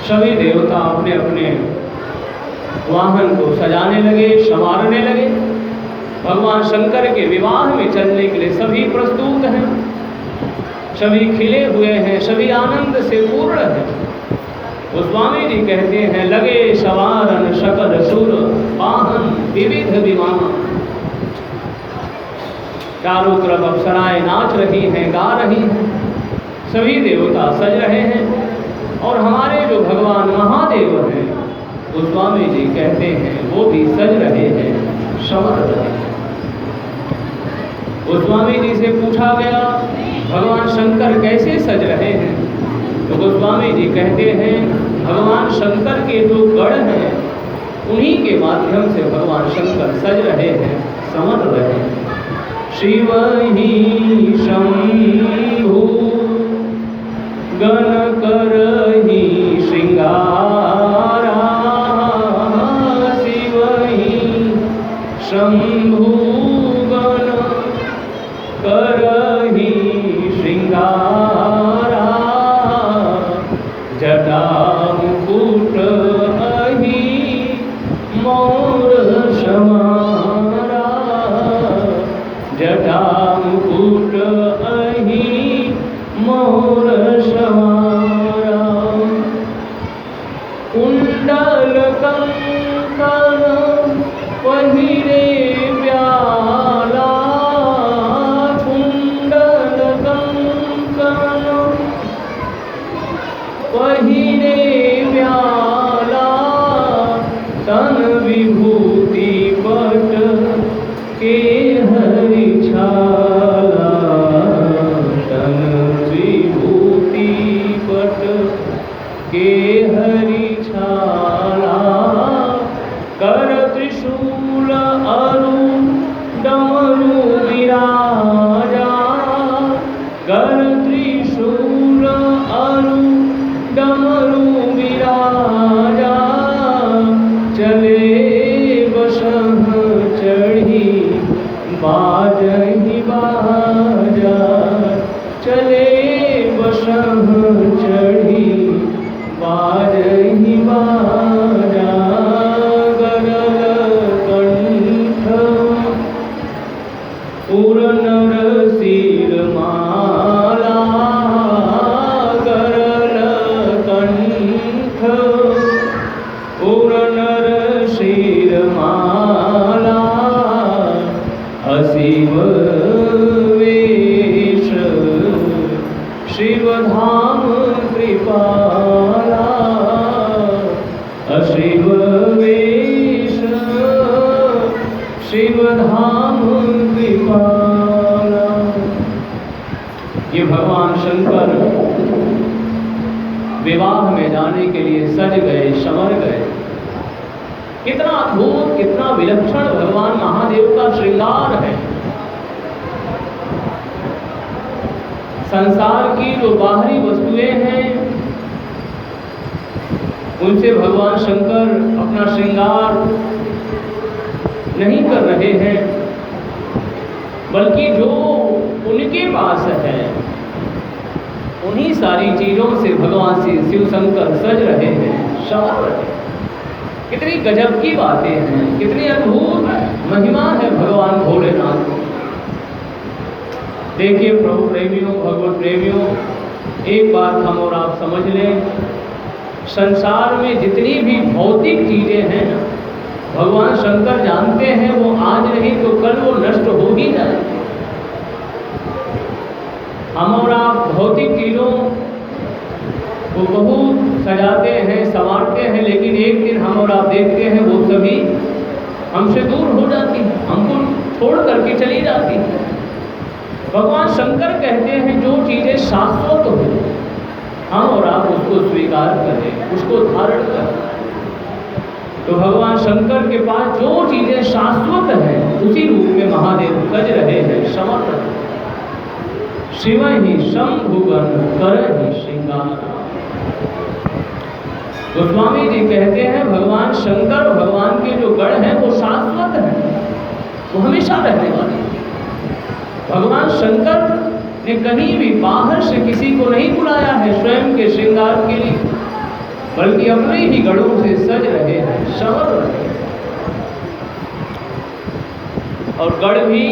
सभी देवता अपने अपने वाहन को सजाने लगे, संवारने लगे। भगवान शंकर के विवाह में चलने के लिए सभी प्रस्तुत हैं, सभी खिले हुए हैं, सभी आनंद से पूर्ण हैं। गोस्वामी जी कहते हैं, लगे सवारन सकल सुर वाहन विविध विमान। चारों तरफ अप्सराएं नाच रही हैं, गा रही हैं, सभी देवता सज रहे हैं। और हमारे जो भगवान महादेव हैं, गोस्वामी जी कहते हैं, वो भी सज रहे हैं, संवर रहे हैं। गोस्वामी जी से पूछा गया, भगवान शंकर कैसे सज रहे हैं? तो गोस्वामी जी कहते हैं, भगवान शंकर के जो गण हैं, उन्हीं के माध्यम से भगवान शंकर सज रहे हैं, संवर रहे हैं। शिव ही शंभु गण करहि श्रृंगारा, शिव ही शंभु गण करहि श्रृंगारा, जटा मुकुट अहि मोर समारा, जटा मुकुट अहि मोर समारा। कुंडल कंकण पहिरे व्याला, कुंडल कंकण पहिरे व्याला, तन विभूति पट के हरि छाला, तन विभूति पट के हरि छाला, कर त्रिशूल अरु डमरू विराजा, कर त्रिशूल अरु डमरू विराजा, चले बसह चढ़ी बाजहि बाजा, चले बसह चढ़ी बाजहि बाजा, गरल कंठ उर नर सिर माला, गरल कंठ उर नर सिर माला, असीम वेश शिव धाम कृपाला, अशिव वेश शिव धाम कृपाला। ये भगवान शंकर विवाह में जाने के लिए सज गए, संवर गए। कितना अद्भुत, कितना विलक्षण भगवान महादेव का श्रृंगार है। संसार की जो बाहरी वस्तुएं हैं, उनसे भगवान शंकर अपना श्रृंगार नहीं कर रहे हैं, बल्कि जो उनके पास है, उन्हीं सारी चीजों से भगवान श्री शिव शंकर सज रहे हैं, संवर रहे हैं। कितनी गजब की बातें हैं, कितनी अद्भुत महिमा है भगवान भोलेनाथ की। देखिए प्रभु प्रेमियों, भगवत प्रेमियों, एक बात हम और आप समझ लें, संसार में जितनी भी भौतिक चीजें हैं, भगवान शंकर जानते हैं वो आज नहीं तो कल वो नष्ट हो ही जाएंगे। हम और आप भौतिक चीजों को बहुत सजाते हैं, संवारते हैं, लेकिन एक दिन हम और आप देखते हैं वो सभी हमसे दूर हो जाती हैं, हमको छोड़ करके चली जाती हैं। भगवान शंकर कहते हैं जो चीज़ें शाश्वत हो, हम और आप उसको स्वीकार करें, उसको धारण करें। तो भगवान शंकर के पास जो चीज़ें शाश्वत हैं, उसी रूप में महादेव सज रहे हैं, संवर रहे हैं। शिव ही शंभुगन करहि श्रृंगार। गोस्वामी जी कहते हैं भगवान शंकर, भगवान के जो गण हैं वो शाश्वत हैं, वो हमेशा रहने वाले हैं। भगवान शंकर ने कहीं भी बाहर से किसी को नहीं बुलाया है स्वयं के श्रृंगार के लिए। बल्कि अपने ही गढ़ों से सज रहे हैं, संवर रहे हैं। और गढ़ भी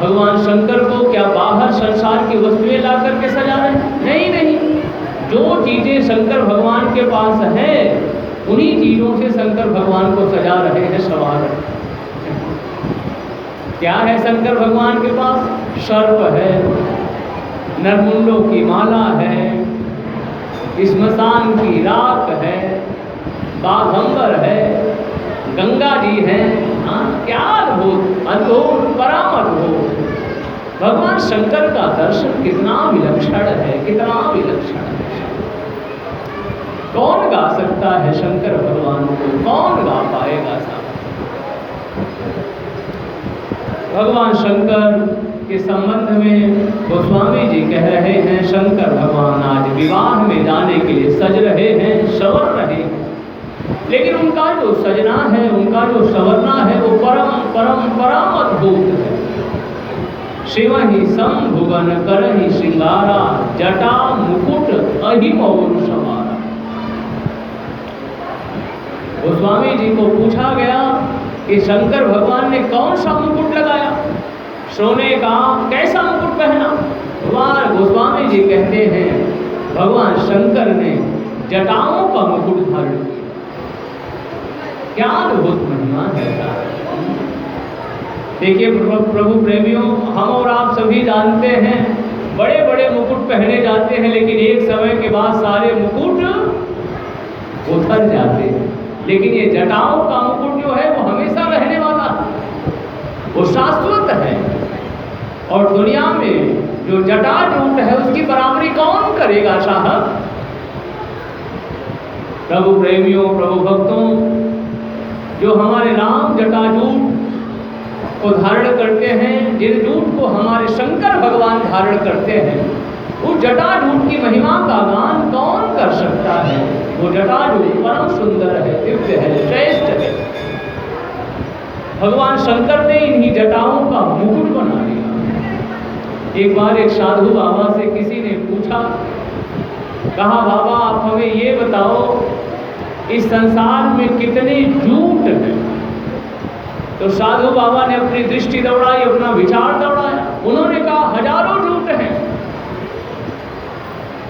भगवान शंकर को क्या बाहर संसार की वस्तुएं ला करके सजा रहे हैं? नहीं नहीं, जो चीजें शंकर भगवान के पास है उन्हीं चीजों से शंकर भगवान को सजा रहे हैं, संवार रहे हैं। क्या है शंकर भगवान के पास? सर्प है, नरमुंडों की माला है, श्मशान की राख है, बाघंबर है, गंगा जी है। क्या अद्भुत अद्भुत परामद्भुत! भगवान शंकर का दर्शन कितना विलक्षण है, कितना विलक्षण है। कौन गा सकता है शंकर भगवान को? कौन गा पाएगा साहब? भगवान शंकर के संबंध में गोस्वामी जी कह रहे हैं, शंकर भगवान आज विवाह में जाने के लिए सज रहे हैं, संवर रहे हैं। लेकिन उनका जो सजना है, उनका जो संवरना है, वो परम परम परम अद्भुत है। शिवहि संभुवन करहि श्रृंगारा, जटा मुकुट अहिम और सवारा। गोस्वामी जी को पूछा गया कि शंकर भगवान ने कौन सा मुकुट लगाया, सोने का कैसा मुकुट पहना? गोस्वामी जी कहते हैं भगवान शंकर ने जटाओं का मुकुट धारण किया। क्या अद्भुत महिमा है। देखिए प्रभु प्रेमियों, हम और आप सभी जानते हैं बड़े बड़े मुकुट पहने जाते हैं, लेकिन एक समय के बाद सारे मुकुट उतर जाते हैं। लेकिन ये जटाओं का मुकुट जो है वो हमेशा रहने वाला, वो शाश्वत है। और दुनिया में जो जटाजूट है उसकी बराबरी कौन करेगा साहब? प्रभु प्रेमियों, प्रभु भक्तों, जो हमारे राम जटाजूट को धारण करते हैं, जिन जूट को हमारे शंकर भगवान धारण करते हैं, उस जटाजूट की महिमा का गान कौन कर सकता है? वो जटाजूट परम सुंदर है, दिव्य है, श्रेष्ठ है। भगवान शंकर ने इन्हीं जटाओं का मुकुट बना दिया। एक बार एक साधु बाबा से किसी ने पूछा, कहा बाबा आप हमें ये बताओ इस संसार में कितने जूट हैं? तो साधु बाबा ने अपनी दृष्टि दौड़ाई, अपना विचार दौड़ाया। उन्होंने कहा हजारों जूट हैं।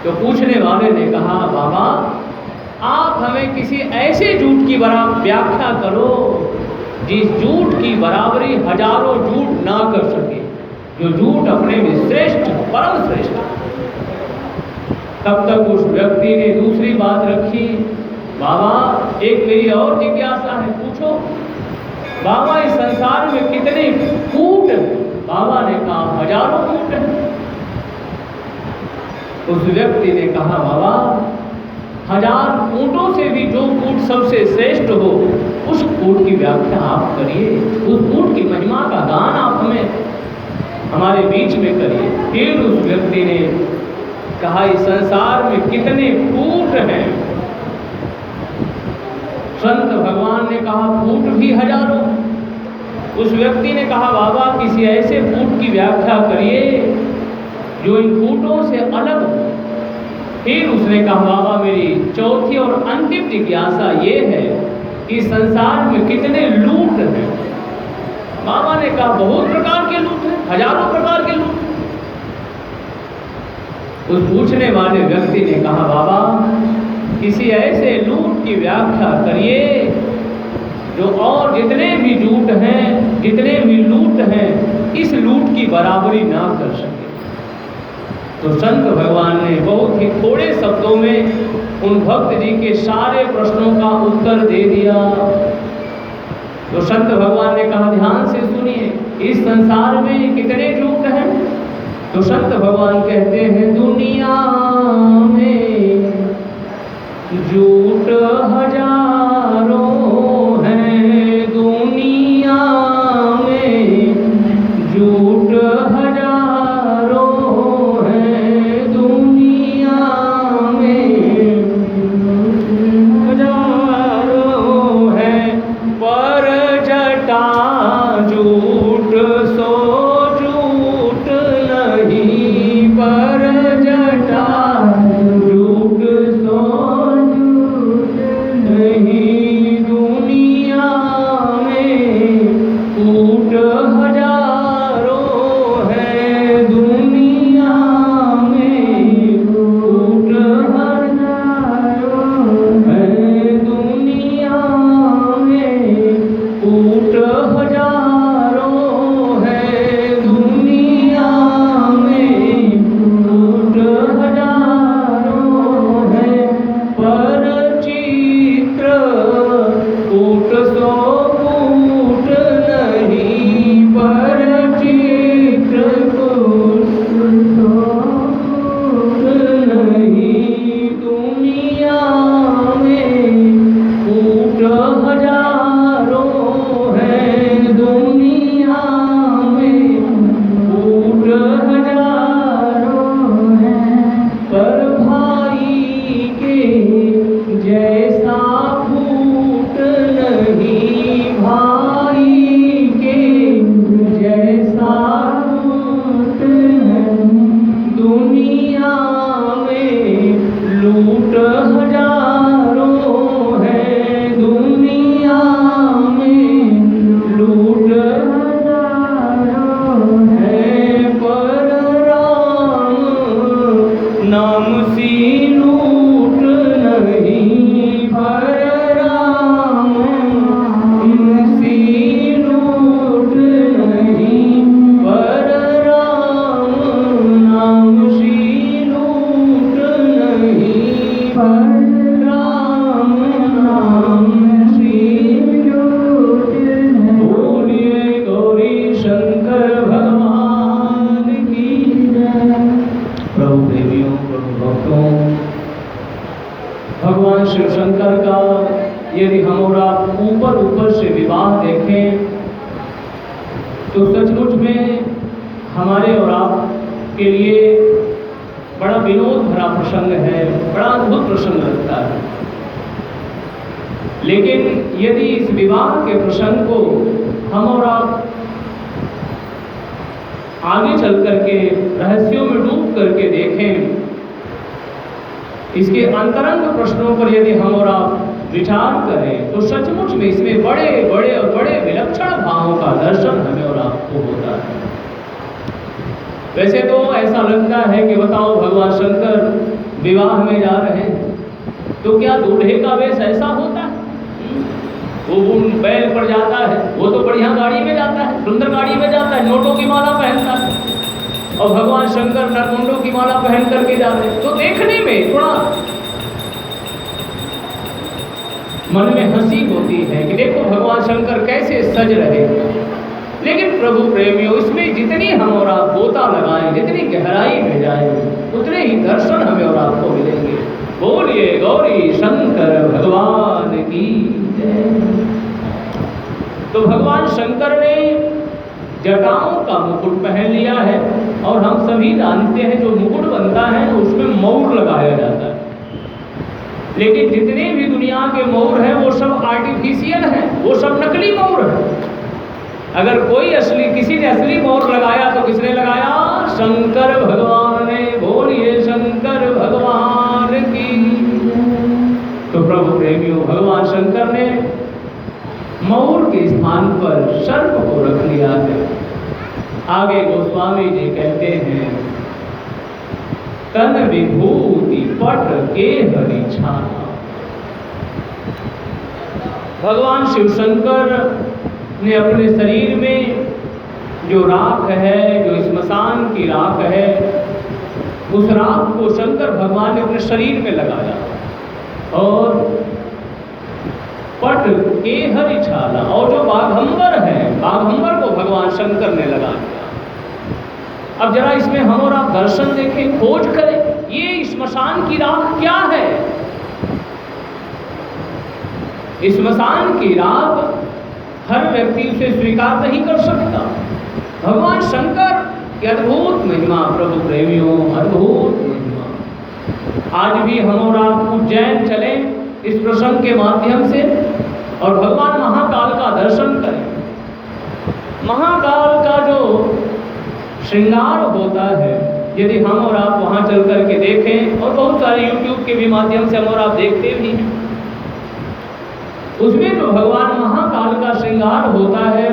तो पूछने वाले ने कहा बाबा आप हमें किसी ऐसे जूट की व्याख्या करो जिस जूट की बराबरी हजारों जूट ना कर सके, जो जूट अपने में श्रेष्ठ, परम श्रेष्ठ। तब तक उस व्यक्ति ने दूसरी बात रखी, बाबा एक मेरी और जिज्ञासा है, पूछो बाबा इस संसार में कितने फूट हैं? बाबा ने कहा हजारों फूट हैं। उस व्यक्ति ने कहा बाबा 1000 ऊँटों से भी जो ऊँट सबसे श्रेष्ठ हो उस ऊँट की व्याख्या आप करिए, उस ऊँट की महिमा का गान आप हमें हमारे बीच में करिए। फिर उस व्यक्ति ने कहा इस संसार में कितने फूट हैं? संत भगवान ने कहा फूट भी हजारों। उस व्यक्ति ने कहा बाबा किसी ऐसे फूट की व्याख्या करिए जो इन फूटों से अलग हो। फिर उसने कहा बाबा मेरी चौथी और अंतिम जिज्ञासा ये है कि संसार में कितने लूट हैं? बाबा ने कहा बहुत प्रकार के लूट हैं, हजारों प्रकार के लूट। उस पूछने वाले व्यक्ति ने कहा बाबा किसी ऐसे लूट की व्याख्या करिए जो और जितने भी जूट हैं, जितने भी लूट हैं, इस लूट की बराबरी ना कर सके। तो संत भगवान ने बहुत ही थोड़े शब्दों में उन भक्त जी के सारे प्रश्नों का उत्तर दे दिया। तो संत भगवान ने कहा ध्यान से सुनिए, इस संसार में कितने जूट हैं? तो संत भगवान कहते हैं दुनिया में जूट हजारों हैं, दुनिया में जूट हजारों हैं, दुनिया में हजारों हैं, पर जटा जूट सो जूट नहीं, पर जटा जूट राम नाम श्री बोलिए गौरी शंकर भगवान की जय। प्रभु प्रेमियों, प्रभु भक्तों, भगवान शिव शंकर का यदि हम और आप ऊपर से विवाह देखें तो सचमुच में हमारे और आप के लिए बड़ा विनोद भरा प्रसंग है, बड़ा अद्भुत प्रसंग लगता है। लेकिन यदि इस विवाह के प्रसंग को हम और आप आगे चल करके रहस्यों में डूब करके देखें, इसके अंतरंग प्रश्नों पर यदि हम और आप विचार करें तो सचमुच में इसमें बड़े बड़े और बड़े विलक्षण भावों का दर्शन हमें और आपको होता है। वैसे तो ऐसा लगता है कि बताओ, भगवान शंकर विवाह में जा रहे हैं तो क्या दूल्हे का वेश ऐसा होता है? वो बैल पर जाता है, वो तो बढ़िया गाड़ी में जाता है, सुंदर गाड़ी में जाता है, नोटों की माला पहनता है, और भगवान शंकर नरमुंडों की माला पहन करके जाते हैं। तो देखने में थोड़ा मन में हंसी होती है कि देखो भगवान शंकर कैसे सज रहे। लेकिन प्रभु प्रेमियों, इसमें जितनी हम और आप गोता लगाएं, जितनी गहराई में जाएं, उतने ही दर्शन हमें और आपको मिलेंगे। बोलिए गौरी शंकर भगवान की जय। तो भगवान शंकर ने जटाओं का मुकुट पहन लिया है, और हम सभी जानते हैं जो मुकुट बनता है उसमें मौर लगाया जाता है। लेकिन जितने भी दुनिया के मौर हैं वो सब आर्टिफिशियल हैं, वो सब नकली मौर हैं। अगर कोई किसी ने असली मौर लगाया तो किसने लगाया? शंकर भगवान ने। बोलिए शंकर भगवान की। तो प्रभु प्रेमियों, भगवान शंकर ने मौर के स्थान पर सर्प को रख लिया है। आगे गोस्वामी जी कहते हैं, तन विभूति पट के हरि छाना। भगवान शिव शंकर ने अपने शरीर में जो राख है, जो स्मशान की राख है, उस राख को शंकर भगवान ने अपने शरीर में लगाया, और पट के हरि छाला, और जो बाघंबर है, बाघंबर को भगवान शंकर ने लगा दिया। अब जरा इसमें हम और आप दर्शन देखें, खोज करें, ये स्मशान की राख क्या है? स्मशान की राख हर व्यक्ति उसे स्वीकार नहीं कर सकता। भगवान शंकर की अद्भुत महिमा, प्रभु प्रेमियों, अद्भुत महिमा। आज भी हम और आप उज्जैन चलें इस प्रसंग के माध्यम से, और भगवान महाकाल का दर्शन करें। महाकाल का जो श्रृंगार होता है, यदि हम और आप वहाँ चल करके देखें, और बहुत सारे YouTube के भी माध्यम से हम और आप देखते भी हैं, उसमें जो भगवान महाकाल का श्रृंगार होता है,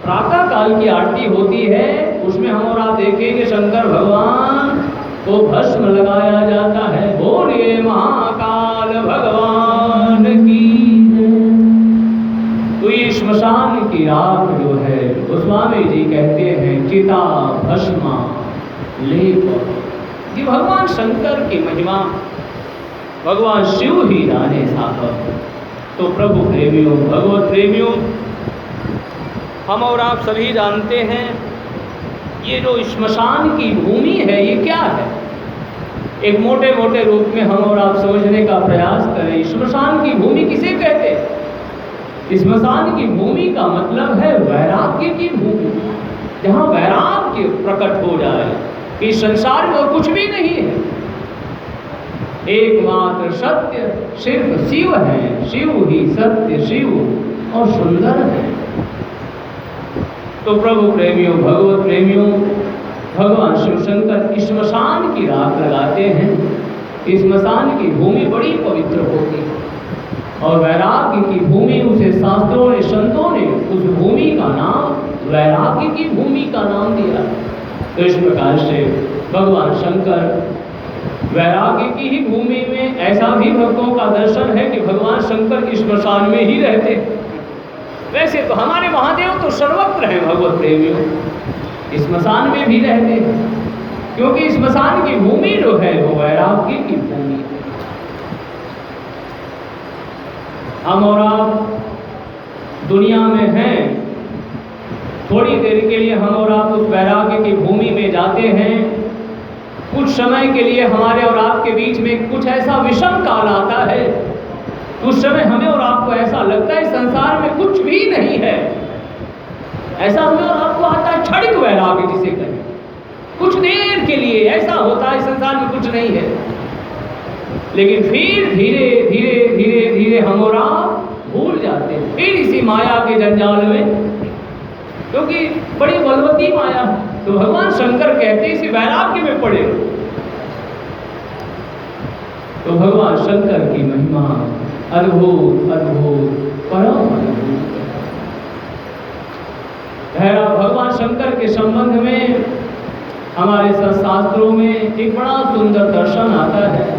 प्रातः काल की आरती होती है, उसमें हम और आप देखेंगे शंकर भगवान को भस्म लगाया जाता है। बोलिए महाकाल भगवान की। तो ये श्मशान की राख जो है, गोस्वामी जी कहते हैं, चिता भस्मा लेप। ये भगवान शंकर की महिमा भगवान शिव ही जाने साहब। तो प्रभु प्रेमियों, भगवत प्रेमियों, हम और आप सभी जानते हैं, ये जो श्मशान की भूमि है, ये क्या है? एक मोटे मोटे रूप में हम और आप समझने का प्रयास करें। श्मशान की भूमि किसे कहते हैं? श्मशान की भूमि का मतलब है वैराग्य की भूमि, जहाँ वैराग्य प्रकट हो जाए कि संसार में और कुछ भी नहीं है, एकमात्र सत्य सिर्फ शिव है, शिव ही सत्य, शिव और सुंदर है। तो प्रभु प्रेमियों, भगवत प्रेमियों, भगवान शिव शंकर श्मशान की राख लगाते हैं। श्मशान की भूमि बड़ी पवित्र होती है, और वैराग्य की भूमि, उसे शास्त्रों ने, संतों ने उस भूमि का नाम वैराग्य की भूमि का नाम दिया। तो इस प्रकार से भगवान शंकर वैराग्य की ही भूमि में, ऐसा भी भक्तों का दर्शन है कि भगवान शंकर श्मशान में ही रहते। वैसे तो हमारे महादेव तो सर्वत्र हैं भगवत प्रेमियों, श्मशान में भी रहते हैं, क्योंकि श्मशान की भूमि जो है वो वैराग्य की भूमि है। हम और आप दुनिया में हैं, थोड़ी देर के लिए हम और आप उस वैराग्य की भूमि में जाते हैं। कुछ समय के लिए हमारे और आपके बीच में कुछ ऐसा विषम काल आता है, उस समय हमें और आपको ऐसा लगता है संसार में कुछ भी नहीं है। ऐसा हमें और आपको आता है क्षणिक वैराग्य जिसे कहें, कुछ देर के लिए ऐसा होता है संसार में कुछ नहीं है। लेकिन फिर धीरे धीरे धीरे धीरे हम और आप भूल जाते हैं, फिर इसी माया के जंजाल में, क्योंकि बड़ी बलवती माया। तो भगवान शंकर कहते हैं इसी वैराग्य में पड़े। तो भगवान शंकर की महिमा अद्भुत अद्भुत परम अद्भुत है। भगवान शंकर के संबंध में हमारे शास्त्रों में एक बड़ा सुंदर दर्शन आता है।